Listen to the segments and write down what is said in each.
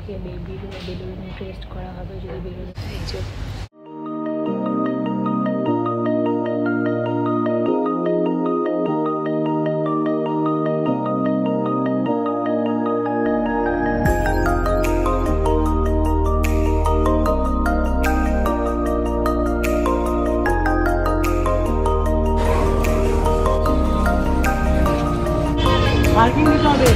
আজকে বেবির balloon test করা হবে। যদি বেলুন এই যে পার্কিং নিতে হবে।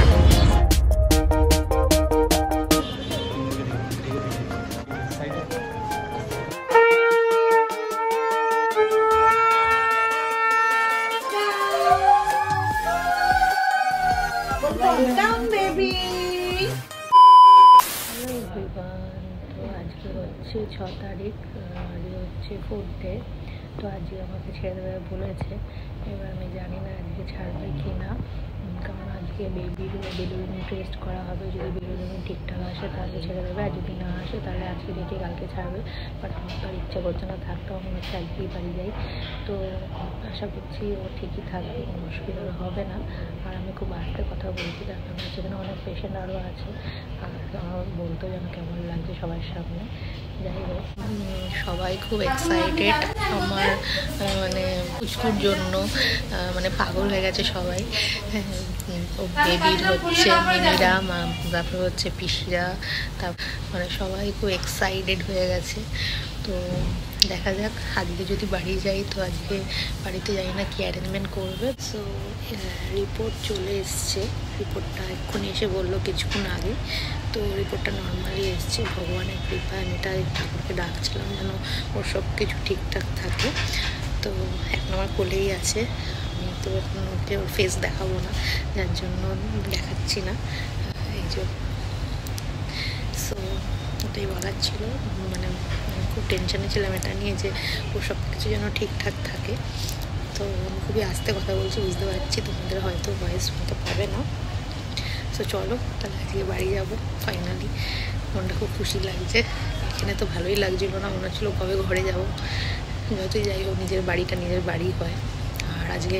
তো আজকে হচ্ছে 6 তারিখ, আজকে হচ্ছে 4th ডে। তো আজকে আমাকে ছেড়ে দেবে বলেছে। এবার আমি জানি না আজকে ছাড়বে কি না, কারণ আজকে বেবির বেলুন টেস্ট করা হবে। যদি বেলুন ঠিকঠাক আসে তাহলে ছেড়ে দেবে, আর যদি না আসে তাহলে আজকে দেখে কালকে ছাড়বে। বাট আমার তো আর ইচ্ছা করছে না থাকতে, আমার হচ্ছে আজকেই বাড়ি যাই। তো আশা করছি ও ঠিকই থাকবে, কোনো অসুবিধা হবে না। আর আমি খুব আস্তে কথা বলছি, তার কারণ সেখানে অনেক পেশেন্ট আরও আছে, আর আমার বলতেও যেন কেমন লাগছে সবার সামনে। যাই হোক, সবাই খুব এক্সাইটেড আমার মানে পুচকুর জন্য, মানে পাগল হয়ে গেছে সবাই। ও বেবির হচ্ছে মিমিরা, তারপরে হচ্ছে পিসিরা, তারপর মানে সবাই খুব এক্সাইটেড হয়ে গেছে। তো দেখা যাক, আজকে যদি বাড়ি যাই তো আজকে বাড়িতে যাই না কি অ্যারেঞ্জমেন্ট করবে। সো রিপোর্ট চলে এসছে, রিপোর্টটা এক্ষুনি এসে বললো কিছুক্ষণ আগে। তো রিপোর্টটা নর্মালি এসছে, ভগবানের কৃপা। আমি তাই ঠাকুরকে ডাকছিলাম যেন ওর সব কিছু ঠিকঠাক থাকে। তো এখন আমার কোলেই আছে, আমি তো এখন ওকে ওর ফেস দেখাবো না, যার জন্য দেখাচ্ছি না। এই যে সো ওটাই বলার ছিল, মানে খুব টেনশনে ছিলাম এটা নিয়ে যে ওর সব কিছু যেন ঠিকঠাক থাকে। তো আমি খুবই আস্তে কথা বলছি, বুঝতে পারছি তোমাদের হয়তো ভয়েস শুনতে পাবে না। সো চলো তাহলে আজকে বাড়ি যাবো ফাইনালি। মনটা খুব খুশি লাগছে, এখানে তো ভালোই লাগছিল না, মনে হচ্ছিলো কবে ঘরে যাবো। যতই যাই হোক নিজের বাড়িটা নিজের বাড়ি হয়। আর আজকে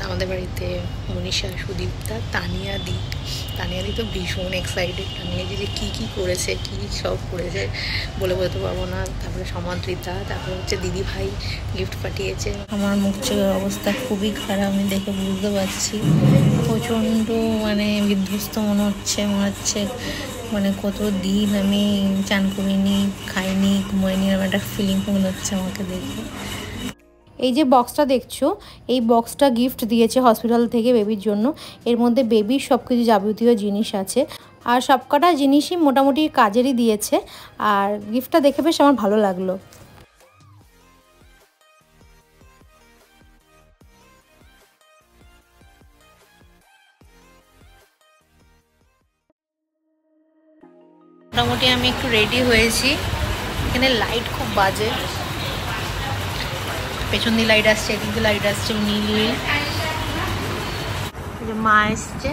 আমাদের বাড়িতে মনীষা, সুদীপ্তা, তানিয়াদি তো ভীষণ এক্সাইটেড। তানিয়াদি যে কী করেছে, কী সব করেছে বলে বলতে পারবো না। তারপরে সমাদৃতা, তারপরে হচ্ছে দিদি ভাই গিফট পাঠিয়েছে। আমার মুখ চোখের অবস্থা খুবই খারাপ, আমি দেখে বুঝতে পারছি। প্রচণ্ড মানে বিধ্বস্ত মনে হচ্ছে মানে কত দিন আমি চান করিনি, খাইনি, ঘুমাইনি, এরকম একটা ফিলিং মনে হচ্ছে আমাকে দেখে। এই যে বক্সটা দেখছো, এই বক্সটা গিফট দিয়েছে হসপিটাল থেকে বেবির জন্য। এর মধ্যে বেবির সব কিছু যাবতীয় জিনিস আছে, আর সবকটা জিনিসই মোটামুটি কাজেরই দিয়েছে। আর গিফটটা দেখে বেশ আমার ভালো লাগলো। মোটামুটি আমি একটু রেডি হয়েছি, এখানে লাইট খুব বাজে, পেছন দিয়ে লাইট আসছে, এদিক দিয়ে লাইট আসছে, নীল। মা এসছে,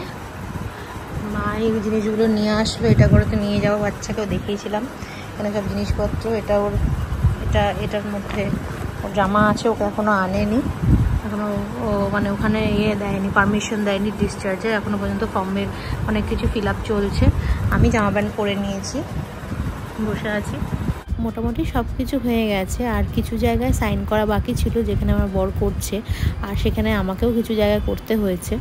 মা এই জিনিসগুলো নিয়ে আসবে, এটা করে তো নিয়ে যাবো, বাচ্চাকেও দেখিয়েছিলাম। এখানে সব জিনিসপত্র, এটা ওর এটার মধ্যে ওর জামা আছে, ওকে এখনও আনেনি, এখনও ও মানে ওখানে দেয়নি, পারমিশন দেয়নি ডিসচার্জের এখনও পর্যন্ত। ফর্মের অনেক কিছু ফিল আপ চলছে, আমি জামা প্যান্ট পরে নিয়েছি, বসে আছি। মোটামুটি সব কিছু হয়ে গেছে, আর কিছু জায়গায় সাইন করা বাকি ছিল যেখানে আমার বর করছে, আর সেখানে আমাকেও কিছু জায়গায় করতে হয়েছে।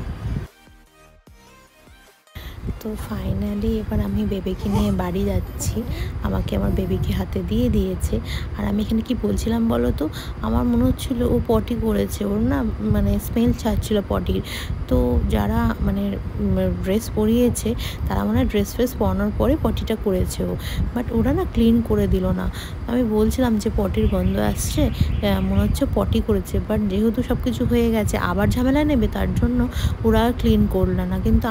তো ফাইনালি এবার আমি বেবিকে নিয়ে বাড়ি যাচ্ছি, আমাকে আমার বেবিকে হাতে দিয়ে দিয়েছে। আর আমি এখানে কি বলছিলাম বলো তো, আমার মনে হচ্ছিল ও পটি করেছে, ওর না মানে স্মেল ছাড়ছিল পটির। তো যারা মানে ড্রেস পরিয়েছে তারা মানে ড্রেস ফ্রেস পরানোর পরে পটিটা করেছে ও, বাট ওরা না ক্লিন করে দিল না। আমি বলছিলাম যে পটির গন্ধ আসছে, মনে হচ্ছে পটি করেছে, বাট যেহেতু সব কিছু হয়ে গেছে আবার ঝামেলা নেবে, তার জন্য ওরা ক্লিন করলো না। কিন্তু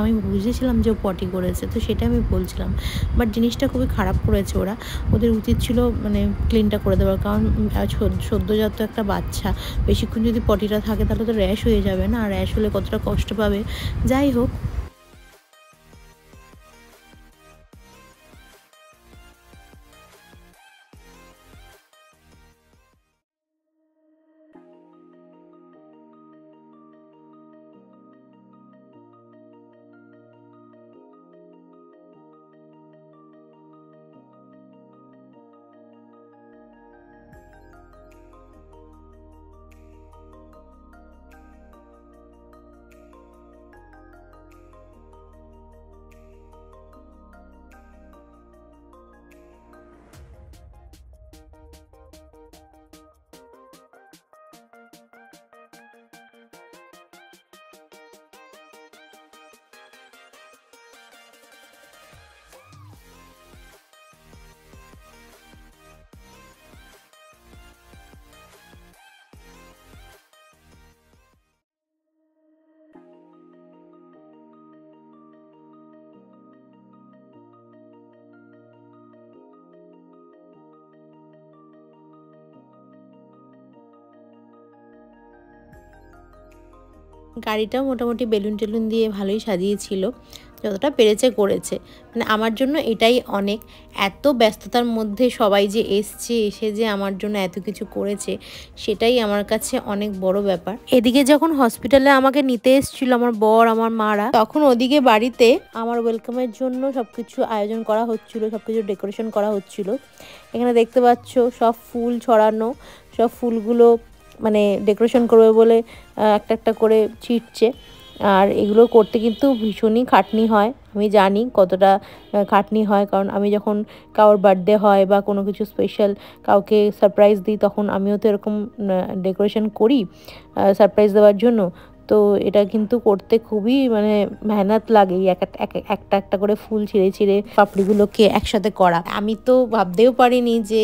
আমি বুঝেছিলাম যে ও পটি করেছে, তো সেটা আমি বলছিলাম। বাট জিনিসটা খুবই খারাপ করেছে ওরা, ওদের উচিত ছিল মানে ক্লিনটা করে দেওয়ার, কারণ সদ্যজাত একটা বাচ্চা বেশিক্ষণ যদি পটিটা থাকে তাহলে তো র্যাশ হয়ে যাবে না, আর র্যাশ হলে কতটা কষ্ট পাবে। যাই হোক, গাড়িটা মোটামুটি বেলুন টেলুন দিয়ে ভালোই সাজিয়েছিল, যতটা পেরেছে করেছে। মানে আমার জন্য এটাই অনেক। এত ব্যস্ততার মধ্যে সবাই যে এসে যে আমার জন্য এত কিছু করেছে, সেটাই আমার কাছে অনেক বড় ব্যাপার। এদিকে যখন হসপিটালে আমাকে নিতে এসেছিল আমার বর আমার মারা, তখন ওদিকে বাড়িতে আমার ওয়েলকামের জন্য সবকিছু আয়োজন করা হচ্ছিল, সবকিছু ডেকোরেশন করা হচ্ছিল। এখানে দেখতে পাচ্ছ সব ফুল ছড়ানো, সব ফুলগুলো মানে ডেকোরেশন করবে বলে একটা একটা করে ছিটছে। আর এগুলো করতে কিন্তু ভীষণই খাটনি হয়, আমি জানি কতটা খাটনি হয়, কারণ আমি যখন কারোর বার্থডে হয় বা কোনো কিছু স্পেশাল কাউকে সারপ্রাইজ দিই, তখন আমিও তো এরকম ডেকোরেশন করি সারপ্রাইজ দেওয়ার জন্য। তো এটা কিন্তু করতে খুবই মানে মেহনত লাগে, একটা একটা করে ফুল ছিঁড়ে ছিঁড়ে পাপড়িগুলোকে একসাথে করা। আমি তো ভাবতেও পারিনি যে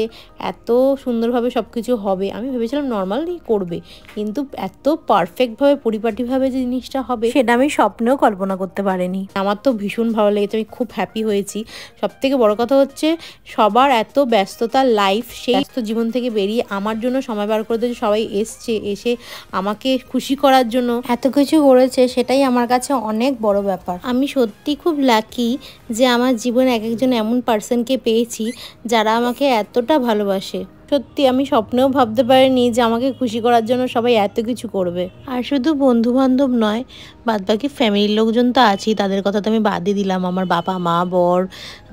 এত সুন্দরভাবে সব কিছু হবে। আমি ভেবেছিলাম নর্মালি করবে, কিন্তু এত পারফেক্টভাবে পরিপাটিভাবে যে জিনিসটা হবে সেটা আমি স্বপ্নেও কল্পনা করতে পারিনি। আমার তো ভীষণ ভালো লেগেছে, আমি খুব হ্যাপি হয়েছি। সব থেকে বড় কথা হচ্ছে সবার এত ব্যস্ততার লাইফ, সেই ব্যস্ত জীবন থেকে বেরিয়ে আমার জন্য সময় বার করে দিয়েছে, সবাই এসে আমাকে খুশি করার জন্য এত কিছু করেছে, সেটাই আমার কাছে অনেক বড় ব্যাপার। আমি সত্যি খুব লাকি যে আমার জীবনে এক একজন এমন পার্সনকে পেয়েছি যারা আমাকে এতটা ভালোবাসে। সত্যি আমি স্বপ্নেও ভাবতে পারিনি যে আমাকে খুশি করার জন্য সবাই এত কিছু করবে। আর শুধু বন্ধু বান্ধব নয়, বাদবাকি ফ্যামিলির লোকজন তো আছেই, তাদের কথা তো আমি বাদই দিলাম। আমার বাবা মা বর,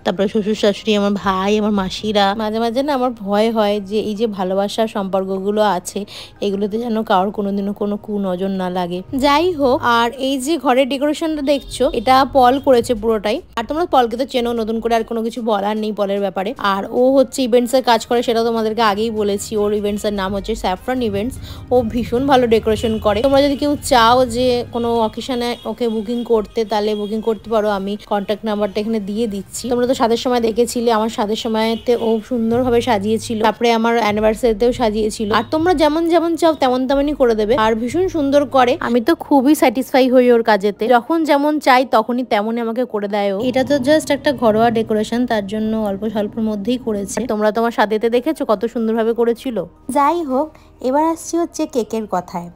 তারপরে শ্বশুর শাশুড়ি, আমার ভাই, আমার মাসিরা। মাঝে মাঝে না আমার ভয় হয় যে এই যে ভালোবাসার সম্পর্কগুলো আছে, এগুলোতে যেন কারোর কোনোদিনও কোনো কুনজর না লাগে। যাই হোক, আর এই যে ঘরের ডেকোরেশনটা দেখছো, এটা পল করেছে পুরোটাই। আর তোমরা পলকে তো চেনো, নতুন করে আর কোনো কিছু বলার নেই পলের ব্যাপারে। আর ও হচ্ছে ইভেন্টস এর কাজ করে, সেটা তোমাদেরকে আগেই বলেছি। ওর ইভেন্টস এর নাম হচ্ছে স্যাফরন ইভেন্টস। ও ভীষণ ভালো ডেকোরেশন করে। তোমরা যদি কেউ চাও যে কোনো অকেশনে ওকে বুকিং করতে, তাহলে বুকিং করতে পারো। আমি কন্ট্যাক্ট নাম্বারটা এখানে দিয়ে দিচ্ছি। তোমরা সাদের সময় দেখেছিলে, আমার সাদের সময়তে ও সুন্দরভাবে সাজিয়েছিল, তারপরে আমার অ্যানিভার্সারিতেও সাজিয়েছিল। আর তোমরা যেমন যেমন চাও তেমন তেমনই করে দেবে, আর ভীষণ সুন্দর করে। আমি তো খুবই স্যাটিসফাই হই ওর কাজেতে, যখন যেমন চাই তখনই তেমনই আমাকে করে দেয় ও। এটা তো জাস্ট একটা ঘরোয়া ডেকোরেশন, তার জন্য অল্প স্বল্পের মধ্যেই করেছে। তোমরা তোমার সাদেতে দেখেছো কত সুন্দরভাবে করেছিল। যাই হোক, এবার আসছি হচ্ছে কেকের কথায়।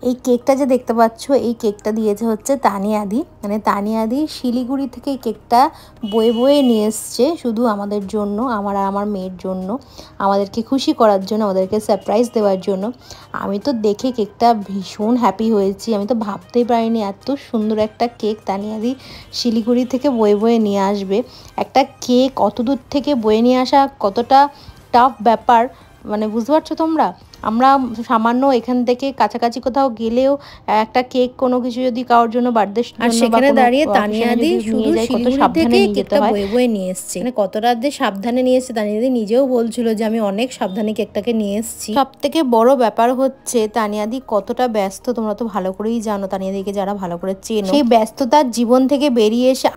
এই কেকটা যে দেখতে পাচ্ছ, এই কেকটা দিয়েছে হচ্ছে তানিয়াদি। মানে তানিয়াদি শিলিগুড়ি থেকে এই কেকটা বয়ে বয়ে নিয়ে এসছে শুধু আমাদের জন্য, আমার আর আমার মেয়ের জন্য, আমাদেরকে খুশি করার জন্য, আমাদেরকে সারপ্রাইজ দেওয়ার জন্য। আমি তো দেখে কেকটা ভীষণ হ্যাপি হয়েছি। আমি তো ভাবতেই পারিনি এত সুন্দর একটা কেক তানিয়াদি শিলিগুড়ি থেকে বয়ে বয়ে নিয়ে আসবে। একটা কেক অত দূর থেকে বয়ে নিয়ে আসা কতটা টাফ ব্যাপার, মানে বুঝতে পারছো তোমরা। আমরা সামান্য এখান থেকে কাছাকাছি কোথাও গেলেও একটা কেক কোনো কিছু যদি কারোর জন্য বার্থডে, আর সেখানে দাঁড়িয়ে তানিয়াদি শুধু শিলিগুড়ি থেকে কেকটা বয়ে বয়ে নিয়ে এসেছে। মানে কতটা যে সাবধানে নিয়ে এসেছে, তানিয়াদি নিজেও বলছিল যে আমি অনেক সাবধানে কেকটাকে নিয়ে এসেছি। সব থেকে বড় ব্যাপার হচ্ছে তানিয়াদি কতটা ব্যস্ত, তোমরা তো ভালো করেই জানো। তানিয়াদিকে যারা ভালো করে চেনো, সেই ব্যস্ততার জীবন থেকে বেরিয়ে এসে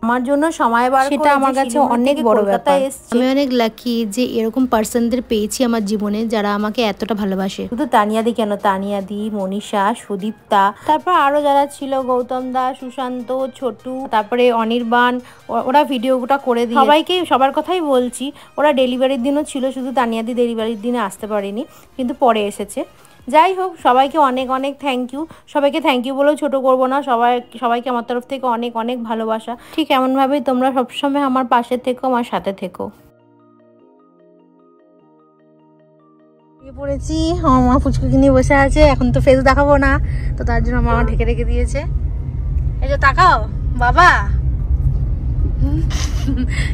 আমার জন্য সময় বার, সেটা আমার কাছে অনেক বড় ব্যাপার। আমি অনেক লাকি যে এরকম পার্সনদের পেয়েছি আমার জীবনে যারা আমাকে এতটা ভালোবাসে। শুধু তানিয়াদি কেন, তানিয়াদি, মনীষা, সুদীপ্তা, তারপর আরো যারা ছিল, গৌতম দা, সুশান্ত, ছোটু, তারপরে অনির্বাণ, ওরা ভিডিওটা করে দিয়ে সবাইকে, সবার কথাই বলছি। ওরা ডেলিভারির দিনও ছিল, শুধু তানিয়াদি ডেলিভারির দিনে আসতে পারেনি, কিন্তু পরে এসেছে। যাই হোক, সবাইকে অনেক অনেক থ্যাংক ইউ। সবাইকে থ্যাংক ইউ বলেও ছোটো করবো না, সবাইকে আমার তরফ থেকে অনেক অনেক ভালোবাসা। ঠিক এমনভাবেই তোমরা সবসময় আমার পাশে থেকো, আমার সাথে থেকো। পড়েছি, আমার মা ফুচকুকি নিয়ে বসে আছে। এখন তো ফেস দেখাবো না, তো তার জন্য মা ঢেকে রেখে দিয়েছে। এই যে তাকাও বাবা,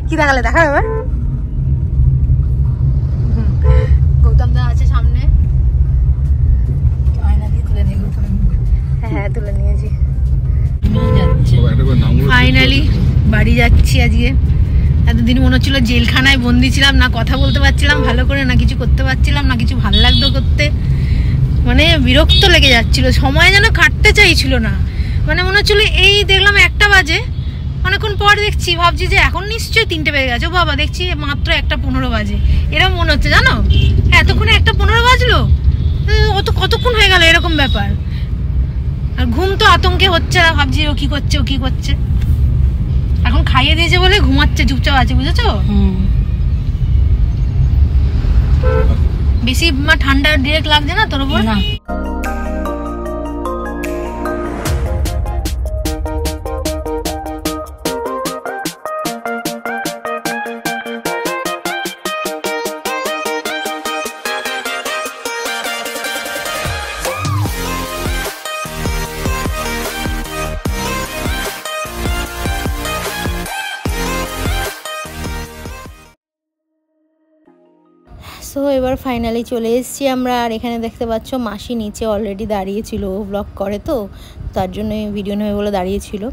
কি দেখালে দেখা এবার। গৌতম দা আছে সামনে, হ্যাঁ তুলে নিয়েছি। ফাইনালি বাড়ি যাচ্ছি আজকে। এতদিন মনে হচ্ছিল জেলখানায় বন্দি ছিলাম, না কথা বলতে পারছিলাম ভালো করে, না কিছু করতে পারছিলাম, না কিছু ভালো লাগতো করতে। মানে বিরক্ত লেগে যাচ্ছিল, সময় যেন কাটতে চাইছিল না। মানে মনে হচ্ছিল এই দেখলাম 1টা বাজে, অনেকক্ষণ পর দেখছি, ভাবছি যে এখন নিশ্চয়ই 3টে বেজে গেছে। ও বাবা, দেখছি মাত্র 1:15 বাজে। এরকম মনে হচ্ছে জানো, এতক্ষণে 1:15 বাজলো, কতক্ষণ হয়ে গেল, এরকম ব্যাপার। আর ঘুম তো আতঙ্কে হচ্ছে, ভাবছি ও কি করছে, ও কি করছে। এখন খাইয়ে দিয়েছে বলে ঘুমাচ্ছে, চুপচাপ আছে, বুঝেছো। বেশি ঠান্ডা ডিরেক্ট লাগছে না তোর উপর? না। সো এবার ফাইনালি চলে এসেছি আমরা। আর এখানে দেখতে পাচ্ছ মাসি নিচে অলরেডি দাঁড়িয়েছিল, ব্লগ করে তো তার জন্য ভিডিও নেবে বলে দাঁড়িয়েছিল।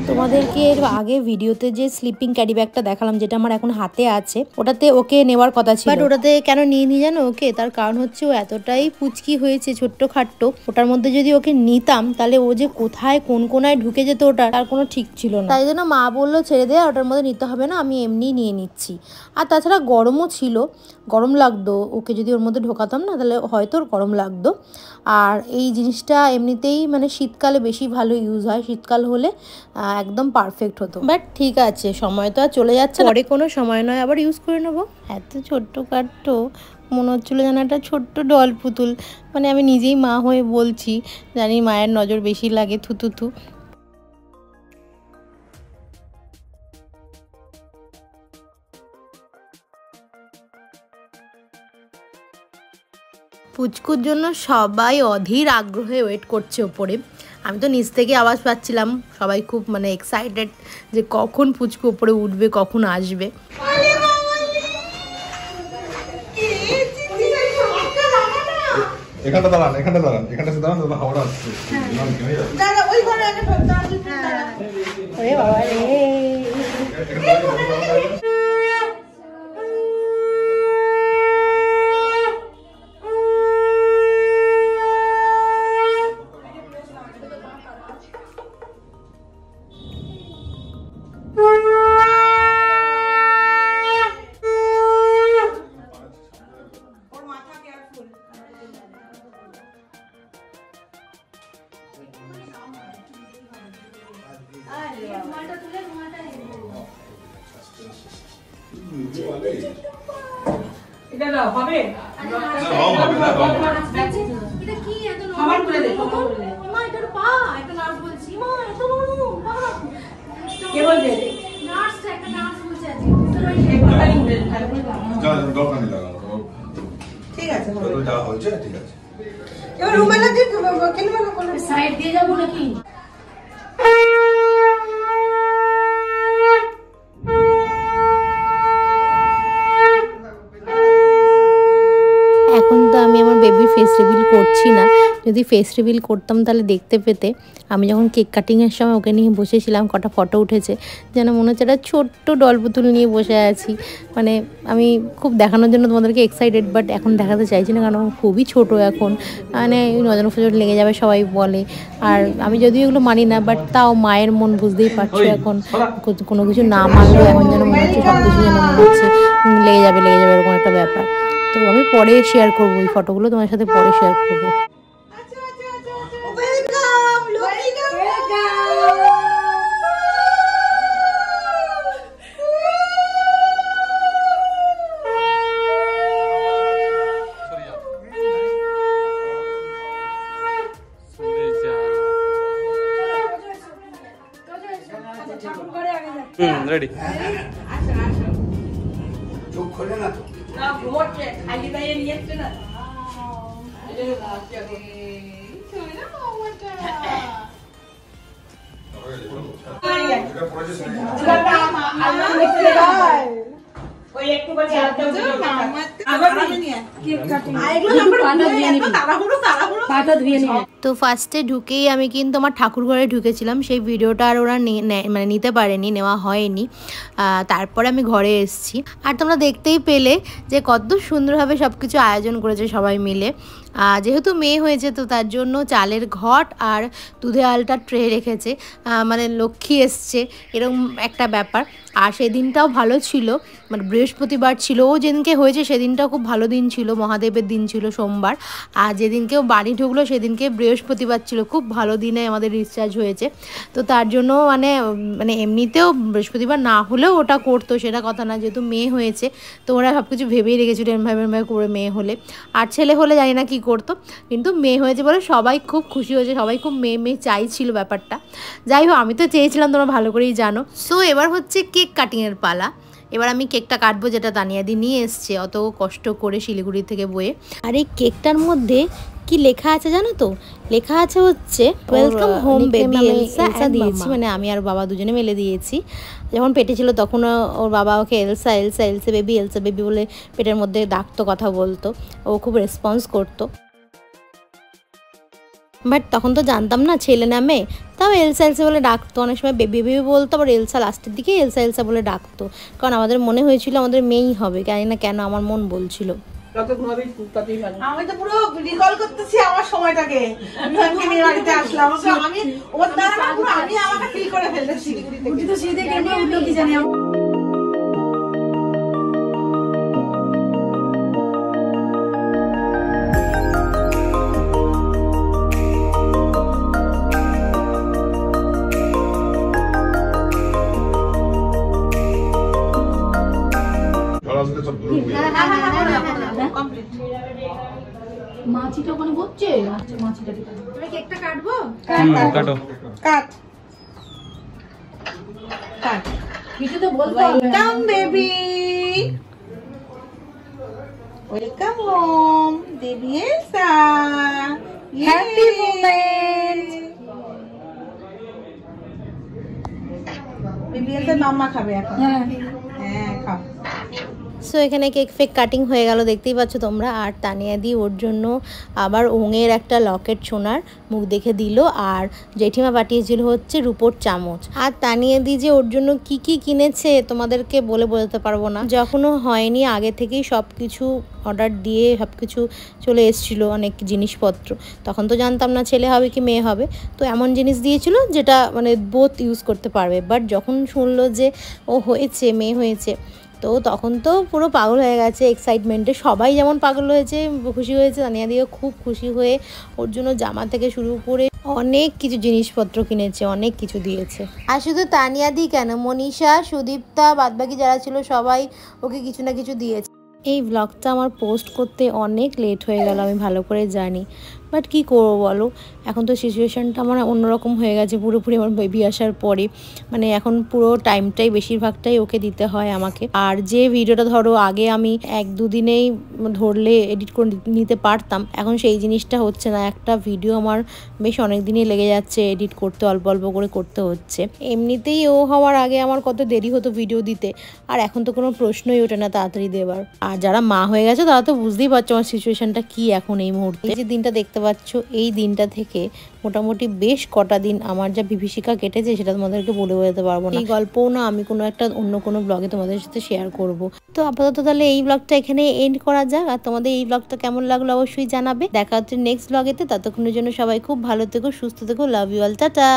তোমাদেরকে এর আগে ভিডিওতে যে স্লিপিং ক্যারি ব্যাগটা দেখালাম, যেটা আমার এখন হাতে আছে, ওটাতে ওকে নেওয়ার কথা ছিল, বাট ওটাতে কেন নিয়ে নি জানো ওকে? তার কারণ হচ্ছে ও এতটাই পুচকি হয়েছে, ছোট্ট খাট্টো, ওটার মধ্যে যদি ওকে নিতাম তাহলে ও যে কোথায় কোন কোনায় ঢুকে যেত ওটা তার কোনো ঠিক ছিল না। তাই জন্য মা বললো ছেড়ে দে, ওটার মধ্যে নিতে হবে না, আমি এমনি নিয়ে নিচ্ছি। আর তাছাড়া গরমও ছিল, গরম লাগতো ওকে যদি ওর মধ্যে ঢোকাতাম না তাহলে হয়তো ওর গরম লাগতো। আর এই জিনিসটা এমনিতেই মানে শীতকালে বেশি ভালো ইউজ হয়, শীতকাল হলে একদম পারফেক্ট হতো। বাট ঠিক আছে, সময় তো আর চলে যাচ্ছে, পরে কোনো সময় নয় আবার ইউজ করে নেবো। এত ছোট্ট কাট্টো মনে হচ্ছিলো যেন একটা ছোট্ট ডল পুতুল। মানে আমি নিজেই মা হয়ে বলছি, জানি মায়ের নজর বেশি লাগে, থুতু। পুচকুর জন্য সবাই অধীর আগ্রহে ওয়েট করছে ওপরে। আমি তো নিচ থেকে আওয়াজ পাচ্ছিলাম, সবাই খুব মানে এক্সাইটেড যে কখন পুচকু ওপরে উঠবে, কখন আসবে। এখানটা দাঁড়ান, এখানটা দাঁড়ান, এখানটা দাঁড়ান, দাদা হাওড়া আসছে। দাদা ওই ঘরে আগে ঢোকতে হবে। ওরে বাবা রে। এটা দাও হবে এটা কি এত নরম করে দে মা, এটা পা একটা নার্স বলছি মা, এত নরম পা কে বলছে? নার্স, একটা নার্স বলছে আজকে। যা দোকানে লাগানো ঠিক আছে, তো যা হয়েছে ঠিক আছে। এবার রুমালা দিয়ে কিনবে না কোনো সাইড দিয়ে যাবো নাকি? এখন তো আমি আমার বেবির ফেস রিভিল করছি না, যদি ফেস রিভিল করতাম তাহলে দেখতে পেতে আমি যখন কেক কাটিংয়ের সময় ওকে নিয়ে বসেছিলাম, কটা ফটো উঠেছে, যেন মনে হচ্ছে একটা ছোট্ট ডল পুতুল নিয়ে বসে আছি। মানে আমি খুব দেখানোর জন্য তোমাদেরকে এক্সাইটেড, বাট এখন দেখাতে চাইছি না, কারণ খুবই ছোট এখন, মানে নজর ফজর লেগে যাবে সবাই বলে। আর আমি যদিও এগুলো মানি না, বাট তাও মায়ের মন বুঝতেই পারছো, এখন কোনো কিছু না মানলেও এখন যেন মনে হচ্ছে সব কিছু যেন মনে হচ্ছে লেগে যাবে এরকম একটা ব্যাপার। তো আমি পরে শেয়ার করবো এই ফটোগুলো, তোমার সাথে পরে শেয়ার করবো। রেডি চোখ খোলে না তো, না ঘুমোচ্ছে, খালি দাইয়ে নিয়েছে না। এটা পড়েছে ওই একটু বলে আবার নিয়ে কেক কাটিং আইগুলো আমরা ধুয়ে নিবি, পাটা ধুয়ে নিবি। তো ফার্স্টে ঢুকেই আমি কিন্তু আমার ঠাকুর ঘরে ঢুকেছিলাম, সেই ভিডিওটা আর ওরা মানে নিতে পারেনি, নেওয়া হয়নি। তারপরে আমি ঘরে এসেছি, আর তোমরা দেখতেই পেলে যে কত সুন্দরভাবে সব কিছু আয়োজন করেছে সবাই মিলে। যেহেতু মেয়ে হয়েছে তো তার জন্য চালের ঘট আর দুধে আলটা ট্রে রেখেছে, মানে লক্ষ্মী এসছে এরকম একটা ব্যাপার। আর সেদিনটাও ভালো ছিল, মানে বৃহস্পতিবার ছিল, ও যেদিনকে হয়েছে সেদিনটাও খুব ভালো দিন ছিল, মহাদেবের দিন ছিল সোমবার। আর যেদিনকে ও বাড়ি ঢুকলো সেদিনকে বৃহস্পতিবার ছিল, খুব ভালো দিনে আমাদের ডিসচার্জ হয়েছে। তো তার জন্য মানে এমনিতেও বৃহস্পতিবার না হলেও ওটা করতো, সেটা কথা না, যেহেতু মেয়ে হয়েছে তো ওরা সব কিছু ভেবেই রেখেছিল এমভাবে করে মেয়ে হলে। আর ছেলে হলে জানি না কী করতো, কিন্তু মেয়ে হয়েছে বলে সবাই খুব খুশি হয়েছে, সবাই খুব মেয়ে চাইছিল ব্যাপারটা। যাই হোক, আমি তো চেয়েছিলাম, তোমরা ভালো করেই জানো। সো এবার হচ্ছে কেক কাটিংয়ের পালা। এবার আমি কেকটা কাটবো, যেটা তানিয়াদি নিয়ে এসছে অত কষ্ট করে শিলিগুড়ি থেকে বয়ে। আর এই কেকটার মধ্যে কি লেখা আছে জানো তো? লেখা আছে হচ্ছে ওয়েলকাম হোম বেবি এলসা দিয়েছি, মানে আমি আর বাবা দুজনে মিলে দিয়েছি। যখন পেটে ছিল তখন ওর বাবা ওকে এলসা বেবি বলে পেটের মধ্যে ডাকতো, কথা বলতো, ও খুব রেসপন্স করতো। বাট তখন তো জানতাম না ছেলে নামে, তাও এলসা বলে ডাকতো। অনেক সময় বেবি বলতো, আবার এলসা লাস্টের দিকে এলসা বলে ডাকতো, কারণ আমাদের মনে হয়েছিল আমাদের মেয়েই হবে, জানি না কেন আমার মন বলছিল। আমি তো পুরো রিকল করতেছি আমার সময়টাকে, আমি নিয়ে বাড়িতে আসলাম, আমি ওর দ্বারা পুরো আমি আমাকে ফিল করে ফেলতেছি শিলিগুড়ি থেকে। তো সিঁড়ি থেকে কেমন উঠলো কি জানি। মাছিটা ওখানে বসছে। আচ্ছা, মাছিটা তুমি কেকটা কাটবো? কাটো। কাট কাট। কিছু তো বলতে হবে। Welcome baby, welcome home baby Elsa, happy moment. Baby Elsa মাম্মা খাবে এখন। হ্যাঁ খাও। সো এখানে কেক ফেক কাটিং হয়ে গেল, দেখতেই পাচ্ছ তোমরা। আর তানিয়াদি ওর জন্য আবার ওঙের একটা লকেট সোনার মুখ দেখে দিল, আর জেঠিমা পাঠিয়েছিল হচ্ছে রূপোর চামচ। আর তানিয়াদি যে ওর জন্য কি কি কিনেছে তোমাদেরকে বলে বোঝাতে পারবো না, যখনও হয়নি আগে থেকেই সব কিছু অর্ডার দিয়ে সব কিছু চলে এসেছিলো, অনেক জিনিসপত্র। তখন তো জানতাম না ছেলে হবে কি মেয়ে হবে, তো এমন জিনিস দিয়েছিল যেটা মানে বোথ ইউজ করতে পারবে। বাট যখন শুনলো যে ও হয়েছে, মেয়ে হয়েছে, তো তখন তো পুরো পাগল হয়ে গেছে এক্সাইটমেন্টে। সবাই যেমন পাগল হয়েছে, খুশি হয়েছে, তানিয়াদিও খুব খুশি হয়ে ওর জন্য জামা থেকে শুরু করে অনেক কিছু জিনিসপত্র কিনেছে, অনেক কিছু দিয়েছে। আর শুধু তানিয়াদি কেন, মনীষা, সুদীপ্তা, বাদবাকি যারা ছিল সবাই ওকে কিছু না কিছু দিয়েছে। এই ব্লগটা আমার পোস্ট করতে অনেক লেট হয়ে গেল, আমি ভালো করে জানি, বাট কী করবো বলো, এখন তো সিচুয়েশানটা আমার অন্যরকম হয়ে গেছে পুরোপুরি আমার বেবি আসার পরে। মানে এখন পুরো টাইমটাই বেশিরভাগটাই ওকে দিতে হয় আমাকে। আর যে ভিডিওটা ধরো আগে আমি 1-2 দিনেই ধরলে এডিট করে নিতে পারতাম, এখন সেই জিনিসটা হচ্ছে না। একটা ভিডিও আমার বেশ অনেক দিনই লেগে যাচ্ছে এডিট করতে, অল্প অল্প করে করতে হচ্ছে। এমনিতেই ও হওয়ার আগে আমার কত দেরি হতো ভিডিও দিতে, আর এখন তো কোনো প্রশ্নই ওঠে না তাড়াতাড়ি দেওয়ার। আর যারা মা হয়ে গেছে তারা তো বুঝতেই পারছো আমার সিচুয়েশানটা কি এখন এই মুহূর্তে। এই যে দিনটা দেখতে পাচ্ছ, এই দিনটা থেকে মোটামুটি বেশ কটা দিন আমার যা বিভীষিকা কেটেছে সেটা তোমাদেরকে বলে বোঝাতে পারবো না। এই গল্পও না আমি কোনো একটা অন্য কোনো ব্লগে তোমাদের সাথে শেয়ার করব। তো আপাতত তাহলে এই ব্লগটা এখানে এন্ড করা যাক। আর তোমাদের এই ব্লগটা কেমন লাগলো অবশ্যই জানাবে। দেখা হচ্ছে নেক্সট ব্লগেতে, ততক্ষণের জন্য সবাই খুব ভালো থেকো, সুস্থ থেকো, লাভ ইউ অল, টাটা।